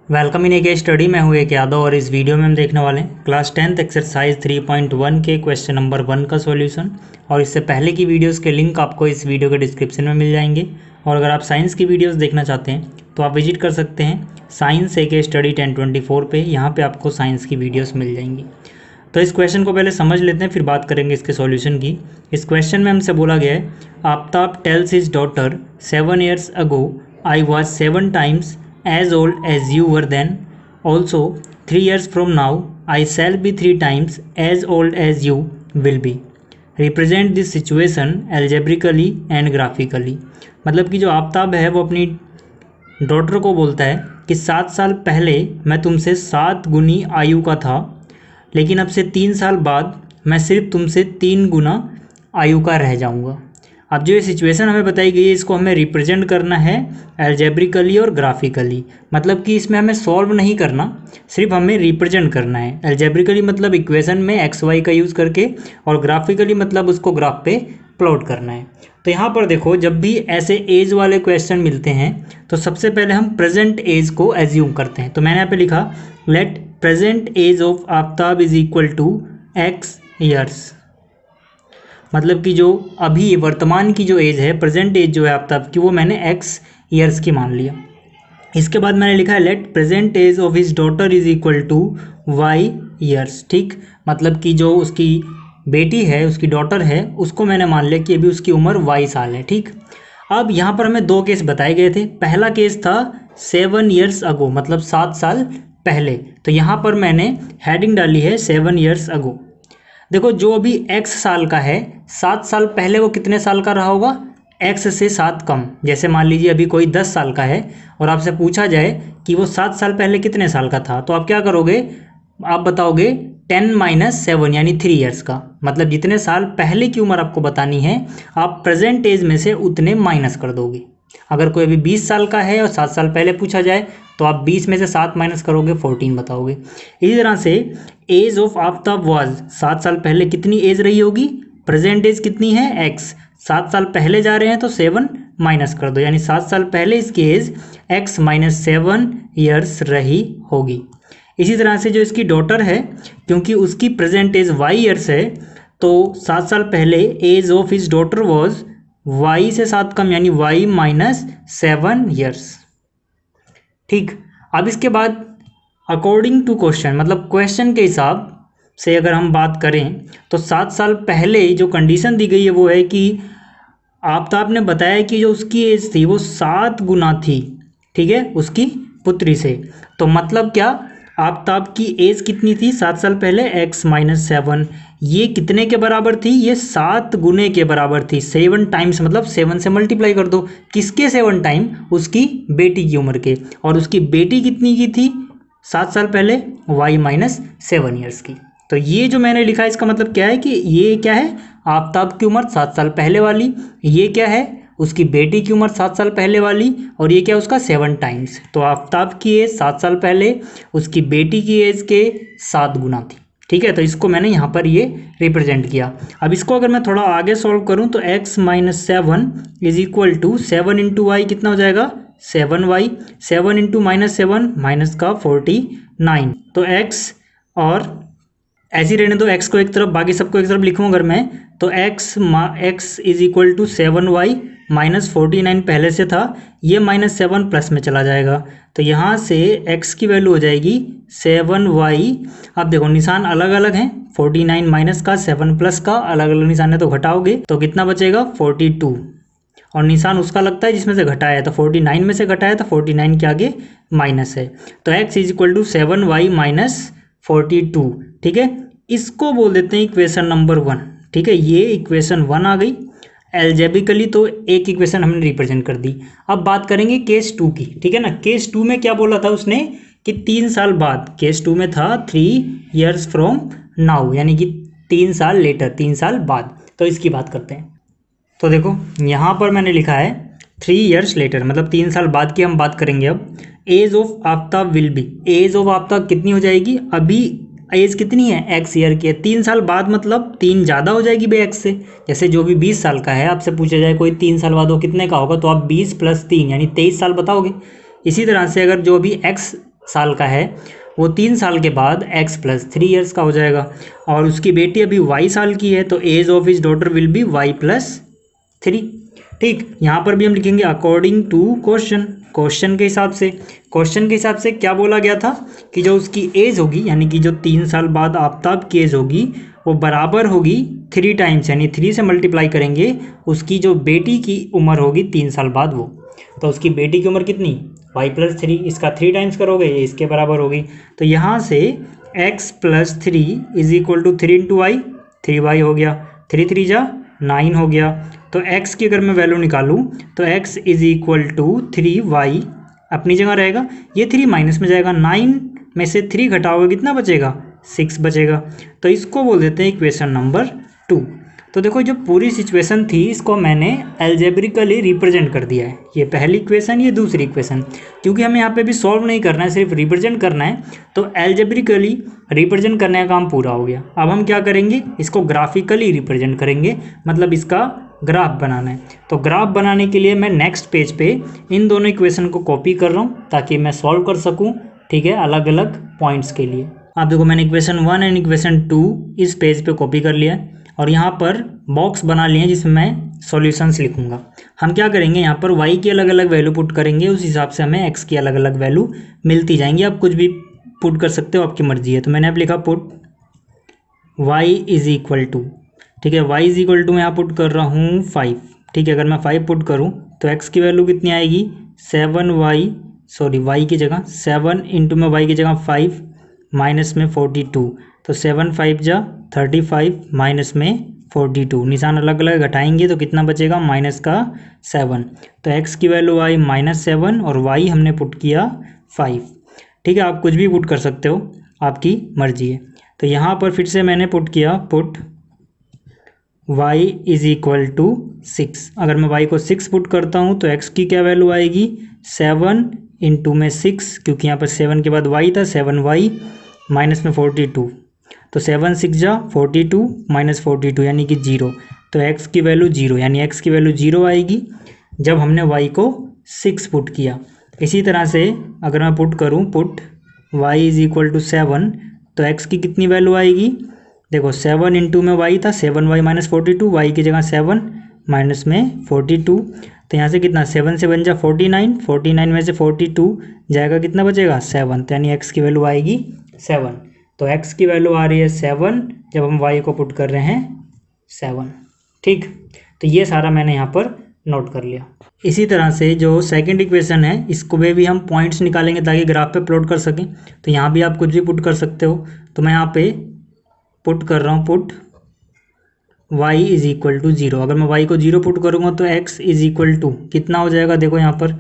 Welcome in एक study. मैं हूँ एक यादव और इस वीडियो में हम देखने वाले हैं क्लास 10th एक्सरसाइज 3.1 के क्वेश्चन नंबर 1 का सॉल्यूशन। और इससे पहले की वीडियोस के लिंक आपको इस वीडियो के डिस्क्रिप्शन में मिल जाएंगे। और अगर आप साइंस की वीडियोस देखना चाहते हैं तो आप विजिट कर सकते हैं साइंस एक स्टडी 1024 पे। यहाँ पर आपको साइंस की वीडियोज़ मिल जाएंगी। तो इस क्वेश्चन को पहले समझ लेते हैं, फिर बात करेंगे इसके सॉल्यूशन की। इस क्वेश्चन में हमसे बोला गया है, Aftab tales his daughter 7 years ago I was 7 times as old as you were then. Also 3 years from now I shall be 3 times as old as you will be. Represent this situation algebraically and graphically. मतलब कि जो आफ्ताब है वो अपनी daughter को बोलता है कि 7 साल पहले मैं तुमसे 7 गुनी आयु का था, लेकिन अब से 3 साल बाद मैं सिर्फ तुमसे 3 गुना आयु का रह जाऊंगा। अब जो ये सिचुएशन हमें बताई गई है इसको हमें रिप्रेजेंट करना है एल्जेब्रिकली और ग्राफिकली। मतलब कि इसमें हमें सॉल्व नहीं करना, सिर्फ हमें रिप्रेजेंट करना है। एल्जेब्रिकली मतलब इक्वेशन में एक्स वाई का यूज़ करके, और ग्राफिकली मतलब उसको ग्राफ पे प्लॉट करना है। तो यहाँ पर देखो, जब भी ऐसे एज वाले क्वेश्चन मिलते हैं तो सबसे पहले हम प्रेजेंट एज को एज्यूम करते हैं। तो मैंने यहाँ पे लिखा, let present age of Aftab is equal to x years. मतलब कि जो अभी वर्तमान की जो एज है, प्रेजेंट एज जो है आफ्ताब की, वो मैंने एक्स ईयर्स की मान लिया। इसके बाद मैंने लिखा है, let present age of his daughter is equal to y years. ठीक, मतलब कि जो उसकी बेटी है, उसकी डॉटर है, उसको मैंने मान लिया कि अभी उसकी उम्र वाई साल है। ठीक, अब यहाँ पर हमें 2 केस बताए गए थे। पहला केस था 7 years ago, मतलब 7 साल पहले। तो यहाँ पर मैंने हेडिंग डाली है 7 years ago। देखो, जो अभी x साल का है, 7 साल पहले वो कितने साल का रहा होगा? x से 7 कम। जैसे मान लीजिए अभी कोई 10 साल का है और आपसे पूछा जाए कि वो 7 साल पहले कितने साल का था, तो आप क्या करोगे? आप बताओगे 10 - 7 यानी 3 years का। मतलब जितने साल पहले की उम्र आपको बतानी है, आप प्रेजेंट एज में से उतने माइनस कर दोगे। अगर कोई अभी 20 साल का है और 7 साल पहले पूछा जाए तो आप 20 में से 7 माइनस करोगे, 14 बताओगे। इसी तरह से एज ऑफ आफ्ताब वाज, 7 साल पहले कितनी एज रही होगी? प्रेजेंट एज कितनी है? एक्स। 7 साल पहले जा रहे हैं तो 7 माइनस कर दो, यानी 7 साल पहले इसकी एज x - 7 years रही होगी। इसी तरह से जो इसकी डॉटर है, क्योंकि उसकी प्रेजेंट एज y years है, तो 7 साल पहले age of his daughter was y से 7 कम, यानी y - 7 years। ठीक, अब इसके बाद अकॉर्डिंग टू क्वेश्चन, मतलब क्वेश्चन के हिसाब से अगर हम बात करें तो 7 साल पहले जो कंडीशन दी गई है वो है कि आफ्ताब ने बताया कि जो उसकी एज थी वो 7 गुना थी, ठीक है, उसकी पुत्री से। तो मतलब क्या, आफ्ताब की एज कितनी थी 7 साल पहले? x - 7। ये कितने के बराबर थी? ये 7 गुने के बराबर थी। 7 टाइम्स मतलब 7 से मल्टीप्लाई कर दो। किसके 7 टाइम? उसकी बेटी की उम्र के। और उसकी बेटी कितनी की थी 7 साल पहले? y - 7 years की। तो ये जो मैंने लिखा है इसका मतलब क्या है कि ये क्या है? आफ्ताब की उम्र 7 साल पहले वाली, ये क्या है? उसकी बेटी की उम्र 7 साल पहले वाली, और ये क्या है? उसका 7 टाइम्स। तो आफ्ताब की एज 7 साल पहले उसकी बेटी की एज के 7 गुना थी। ठीक है, तो इसको मैंने यहाँ पर ये रिप्रेजेंट किया। अब इसको अगर मैं थोड़ा आगे सॉल्व करूँ तो x - 7 is equal to 7 × y कितना हो जाएगा? 7y। 7 × -7 माइनस का 49। तो x, और ऐसे ही रहने दो, x को एक तरफ, बाकी सबको एक तरफ लिखूँ अगर मैं, तो x is equal to 7y - 49 पहले से था, ये -7 प्लस में चला जाएगा। तो यहाँ से x की वैल्यू हो जाएगी 7y। अब देखो निशान अलग अलग हैं, 49 माइनस का, 7 प्लस का, अलग अलग निशान है तो घटाओगे तो कितना बचेगा? 42। और निशान उसका लगता है जिसमें से घटाया है, तो 49 में से घटाया तो 49 के आगे माइनस है। तो x is equal to 7y - 42। ठीक है, इसको बोल देते हैं इक्वेशन नंबर 1। ठीक है, ये इक्वेशन 1 आ गई। एल्जेब्रिकली तो एक इक्वेशन हमने रिप्रेजेंट कर दी। अब बात करेंगे केस 2 की। ठीक है ना, केस 2 में क्या बोला था उसने कि 3 साल बाद, केस 2 में था 3 years फ्रॉम नाउ, यानी कि 3 साल लेटर, 3 साल बाद। तो इसकी बात करते हैं। तो देखो यहाँ पर मैंने लिखा है 3 years लेटर, मतलब 3 साल बाद की हम बात करेंगे। अब age of Aftab will be, age of Aftab कितनी हो जाएगी? अभी एज कितनी है? x ईयर की है। 3 साल बाद मतलब 3 ज़्यादा हो जाएगी बे x से। जैसे जो भी 20 साल का है, आपसे पूछा जाए कोई 3 साल बाद वो कितने का होगा, तो आप 20 + 3 यानी 23 साल बताओगे। इसी तरह से अगर जो भी x साल का है वो 3 साल के बाद x प्लस 3 ईयर्स का हो जाएगा। और उसकी बेटी अभी y साल की है तो age of his daughter will be y plus 3। ठीक, यहाँ पर भी हम लिखेंगे अकॉर्डिंग टू क्वेश्चन। क्वेश्चन के हिसाब से क्या बोला गया था कि जो उसकी एज होगी यानी कि जो 3 साल बाद आफ्ताब की एज होगी वो बराबर होगी 3 टाइम्स, यानी 3 से मल्टीप्लाई करेंगे उसकी जो बेटी की उम्र होगी 3 साल बाद वो। तो उसकी बेटी की उम्र कितनी, y प्लस 3, इसका 3 टाइम्स करोगे ये इसके बराबर होगी। तो यहाँ से x plus 3 is equal to 3 into y, 3y हो गया, 3 3 जा 9 हो गया। तो x की अगर मैं वैल्यू निकालूं तो x is equal to 3y अपनी जगह रहेगा, ये 3 माइनस में जाएगा, 9 में से 3 घटाओगे कितना बचेगा, 6 बचेगा। तो इसको बोल देते हैं इक्वेशन नंबर 2। तो देखो जो पूरी सिचुएशन थी इसको मैंने एल्जेब्रिकली रिप्रेजेंट कर दिया है, ये पहली इक्वेशन ये दूसरी इक्वेशन, क्योंकि हमें यहाँ पे भी सॉल्व नहीं करना है सिर्फ रिप्रेजेंट करना है, तो एल्जेब्रिकली रिप्रेजेंट करने का काम पूरा हो गया। अब हम क्या करेंगे, इसको ग्राफिकली रिप्रेजेंट करेंगे, मतलब इसका ग्राफ बनाना है। तो ग्राफ बनाने के लिए मैं नेक्स्ट पेज पे इन दोनों इक्वेशन को कॉपी कर रहा हूँ ताकि मैं सॉल्व कर सकूँ, ठीक है, अलग अलग पॉइंट्स के लिए। आप देखो मैंने इक्वेशन 1 एंड इक्वेशन 2 इस पेज पे कॉपी कर लिया है और यहाँ पर बॉक्स बना लिए हैं जिसमें मैं सॉल्यूशंस लिखूंगा। हम क्या करेंगे, यहाँ पर y की अलग अलग वैल्यू पुट करेंगे, उस हिसाब से हमें x की अलग अलग वैल्यू मिलती जाएंगी। आप कुछ भी पुट कर सकते हो, आपकी मर्जी है। तो मैंने अब लिखा put y is equal to, ठीक है, y इज इक्वल टू मैं यहाँ पुट कर रहा हूँ 5, ठीक है। अगर मैं 5 पुट करूँ तो x की वैल्यू कितनी आएगी, 7y, सॉरी y की जगह 7 इंटू में y की जगह 5 माइनस में 42, तो 7 5 जा 35 माइनस में 42, निशान अलग अलग घटाएंगे तो कितना बचेगा, माइनस का 7। तो x की वैल्यू आई -7 और y हमने पुट किया 5, ठीक है। आप कुछ भी पुट कर सकते हो, आपकी मर्जी है। तो यहाँ पर फिर से मैंने पुट किया, put y is equal to 6। अगर मैं y को 6 पुट करता हूँ तो x की क्या वैल्यू आएगी, 7 इंटू में 6, क्योंकि यहाँ पर 7 के बाद y था, 7y माइनस में 42, तो 7 6 जा 42 माइनस 42 यानी कि 0। तो x की वैल्यू 0, यानी x की वैल्यू 0 आएगी जब हमने y को 6 पुट किया। इसी तरह से अगर मैं पुट करूँ, put y is equal to 7, तो x की कितनी वैल्यू आएगी, देखो 7 इंटू में y था, 7y माइनस 42, y की जगह 7 माइनस में 42, तो यहाँ से कितना, 7 से बन जा 49, 49 में से 42 जाएगा, कितना बचेगा 7, यानी x की वैल्यू आएगी 7। तो x की वैल्यू आ रही है 7 जब हम y को पुट कर रहे हैं 7, ठीक। तो ये सारा मैंने यहाँ पर नोट कर लिया। इसी तरह से जो सेकंड इक्वेशन है इसको भी हम पॉइंट्स निकालेंगे ताकि ग्राफ पे प्लॉट कर सकें। तो यहाँ भी आप कुछ भी पुट कर सकते हो। तो मैं यहाँ पे पुट कर रहा हूँ, put y is equal to 0। अगर मैं y को 0 पुट करूँगा तो x इज इक्वल टू कितना हो जाएगा, देखो यहाँ पर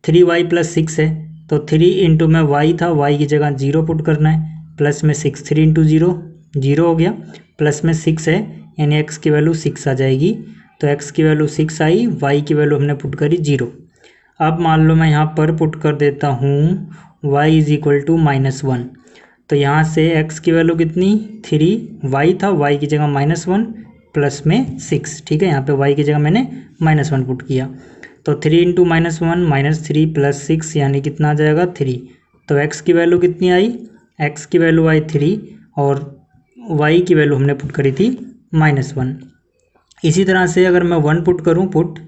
3y प्लस 6 है, तो 3 इंटू में y था, y की जगह 0 पुट करना है, प्लस में 6, 3 इंटू 0 0 हो गया, प्लस में 6 है यानी x की वैल्यू 6 आ जाएगी। तो x की वैल्यू 6 आई, y की वैल्यू हमने पुट करी 0। अब मान लो मैं यहाँ पर पुट कर देता हूँ y इज इक्वल टू -1, तो यहाँ से x की वैल्यू कितनी 3, y था, y की जगह -1 प्लस में 6, ठीक है। यहाँ पे y की जगह मैंने -1 पुट किया, तो 3 इंटू -1 -3 प्लस 6 यानी कितना आ जाएगा 3। तो x की वैल्यू कितनी आई, x की वैल्यू आई 3 और y की वैल्यू हमने पुट करी थी -1। इसी तरह से अगर मैं 1 पुट करूँ, put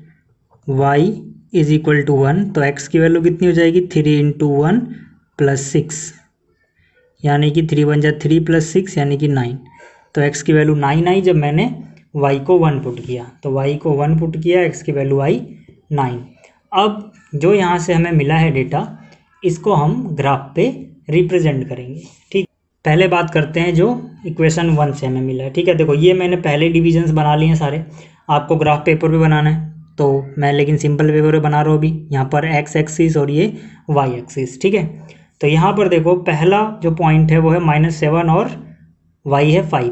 y is equal to 1, तो x की वैल्यू कितनी हो जाएगी 3 इंटू 1 प्लस 6, यानी कि 3 बन जाए 3 प्लस 6 यानी कि 9। तो x की वैल्यू 9 आई जब मैंने y को 1 पुट किया, तो y को 1 पुट किया, x की वैल्यू आई 9। अब जो यहाँ से हमें मिला है डेटा, इसको हम ग्राफ पे रिप्रेजेंट करेंगे, ठीक। पहले बात करते हैं जो इक्वेशन 1 से हमें मिला है, ठीक है। देखो ये मैंने पहले डिविजन्स बना लिए हैं सारे, आपको ग्राफ पेपर पे बनाना है तो मैं लेकिन सिंपल पेपर पे बना रहा हूँ अभी। यहाँ पर x एक्सिस और ये y एक्सिस, ठीक है। तो यहाँ पर देखो पहला जो पॉइंट है वो है -7 और y है 5,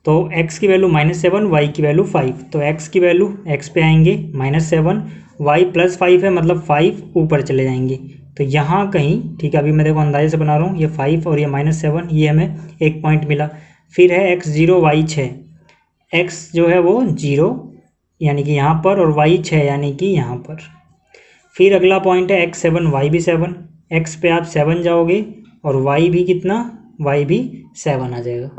तो x की वैल्यू -7, y की वैल्यू 5, तो x की वैल्यू x पे आएंगे -7, y प्लस 5 है मतलब 5 ऊपर चले जाएंगे, तो यहाँ कहीं, ठीक है। अभी मैं देखो अंदाजे से बना रहा हूँ, ये 5 और ये -7, ये हमें एक पॉइंट मिला। फिर है x 0 y 6, x जो है वो 0 यानी कि यहाँ पर, और y 6 यानी कि यहाँ पर। फिर अगला पॉइंट है x 7 y भी 7, x पे आप 7 जाओगे और y भी कितना, y भी 7 आ जाएगा।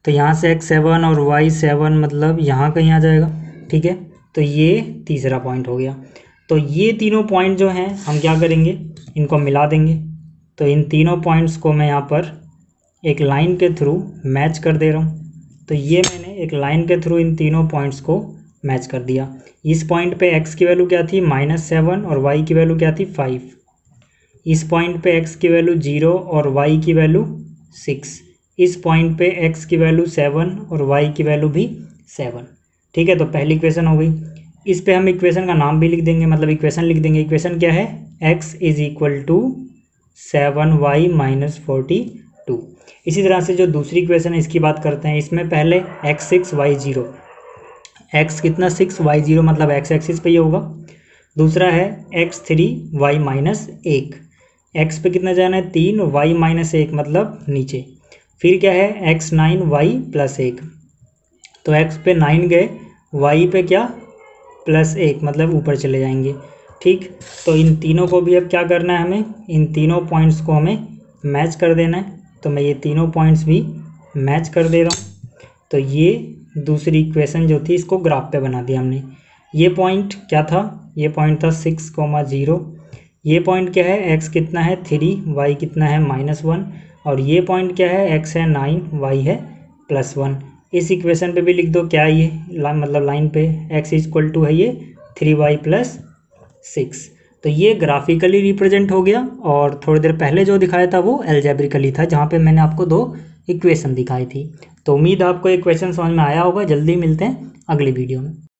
तो यहाँ से x 7 और y 7 मतलब यहाँ कहीं आ जाएगा, ठीक है। तो ये तीसरा पॉइंट हो गया। तो ये तीनों पॉइंट जो हैं हम क्या करेंगे, इनको मिला देंगे। तो इन तीनों पॉइंट्स को मैं यहाँ पर एक लाइन के थ्रू मैच कर दे रहा हूँ। तो ये मैंने एक लाइन के थ्रू इन तीनों पॉइंट्स को मैच कर दिया। इस पॉइंट पे x की वैल्यू क्या थी -7 और y की वैल्यू क्या थी 5। इस पॉइंट पे x की वैल्यू 0 और y की वैल्यू 6। इस पॉइंट पे x की वैल्यू 7 और y की वैल्यू भी 7, ठीक है। तो पहली इक्वेशन हो गई। इस पे हम इक्वेशन का नाम भी लिख देंगे, मतलब इक्वेशन लिख देंगे। इक्वेशन क्या है, x = 7y - 42। इसी तरह से जो दूसरी इक्वेशन है इसकी बात करते हैं। इसमें पहले x 6 y 0, x कितना 6 y 0 मतलब x एक्सिस पे ही होगा। दूसरा है x 3 y - 1, x पे कितना जाना है 3, y - 1 मतलब नीचे। फिर क्या है x 9 y + 1, तो x पे 9 गए, y पे क्या +1 मतलब ऊपर चले जाएंगे, ठीक। तो इन तीनों को भी अब क्या करना है हमें, इन तीनों पॉइंट्स को हमें मैच कर देना है। तो मैं ये तीनों पॉइंट्स भी मैच कर दे रहा हूँ। तो ये दूसरी इक्वेशन जो थी इसको ग्राफ पे बना दिया हमने। ये पॉइंट क्या था, ये पॉइंट था 6, 0। ये पॉइंट क्या है, x कितना है 3, y कितना है -1, और ये पॉइंट क्या है, x है 9, y है +1। इस इक्वेशन पे भी लिख दो क्या ये मतलब लाइन पे x = है ये 3y + 6। तो ये ग्राफिकली रिप्रेजेंट हो गया। और थोड़ी देर पहले जो दिखाया था वो एल्जेब्रिकली था, जहाँ पे मैंने आपको 2 इक्वेशन दिखाई थी। तो उम्मीद आपको इक्वेशन समझ में आया होगा। जल्दी मिलते हैं अगली वीडियो में।